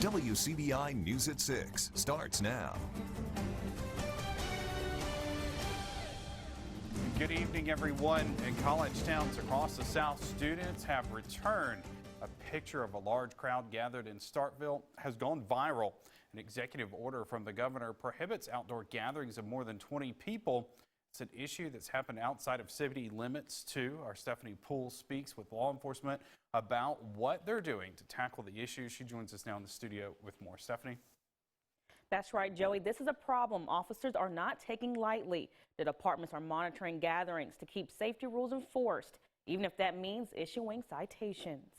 WCBI News at 6 starts now. Good evening, everyone. In college towns across the South, students have returned. A picture of a large crowd gathered in Starkville has gone viral. An executive order from the governor prohibits outdoor gatherings of more than 20 people. It's an issue that's happened outside of city limits, too. Our Stephanie Poole speaks with law enforcement about what they're doing to tackle the issue. She joins us now in the studio with more. Stephanie? That's right, Joey. This is a problem officers are not taking lightly. The departments are monitoring gatherings to keep safety rules enforced, even if that means issuing citations.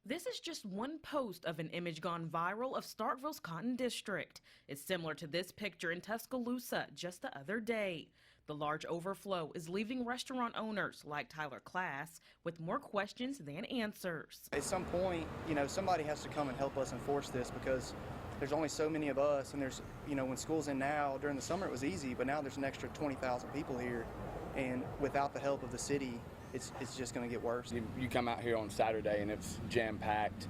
This is just one post of an image gone viral of Starkville's Cotton District. It's similar to this picture in Tuscaloosa just the other day. The large overflow is leaving restaurant owners like Tyler Class with more questions than answers. At some point, somebody has to come and help us enforce this because there's only so many of us, and there's, when school's in now, during the summer it was easy, but now there's an extra 20,000 people here, and without the help of the city, it's just going to get worse. You come out here on Saturday and it's jam-packed,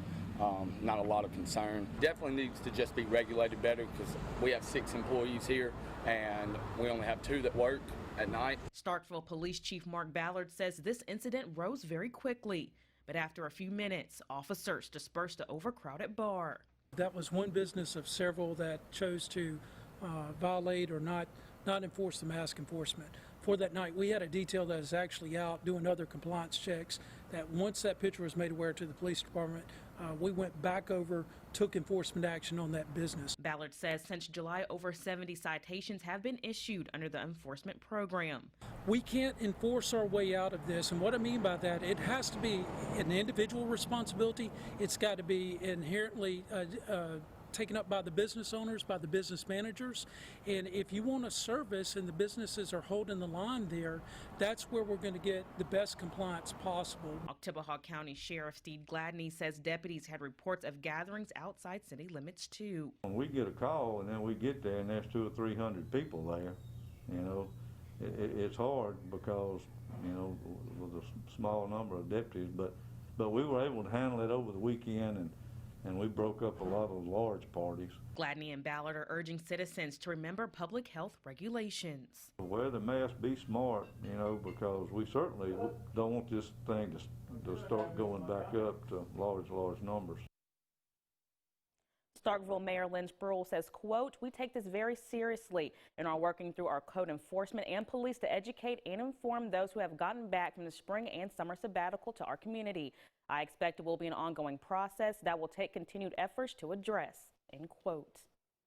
not a lot of concern. Definitely needs to just be regulated better because we have 6 employees here and we only have 2 that work at night. Starkville Police Chief Mark Ballard says this incident rose very quickly, but after a few minutes, officers dispersed the overcrowded bar. That was one business of several that chose to violate or not enforce the mask enforcement. For that night, we had a detail that is actually out doing other compliance checks that once that picture was made aware to the police department, we went back over, took enforcement action on that business. Ballard says since July, over 70 citations have been issued under the enforcement program. We can't enforce our way out of this, and what I mean by that, it has to be an individual responsibility. It's got to be inherently taken up by the business owners, by the business managers, and if you want a service and the businesses are holding the line there, that's where we're going to get the best compliance possible. Oktibbeha County Sheriff Steve Gladney says deputies had reports of gatherings outside city limits too. When we get a call and then we get there and there's 200 or 300 people there, it's hard because with a small number of deputies, but we were able to handle it over the weekend, and we broke up a lot of those large parties. Gladney and Ballard are urging citizens to remember public health regulations. Wear the mask, be smart, because we certainly don't want this thing to start going back up to large numbers. Starkville Mayor Lynn Spruill says, quote, "We take this very seriously and are working through our code enforcement and police to educate and inform those who have gotten back from the spring and summer sabbatical to our community. I expect it will be an ongoing process that will take continued efforts to address," end quote.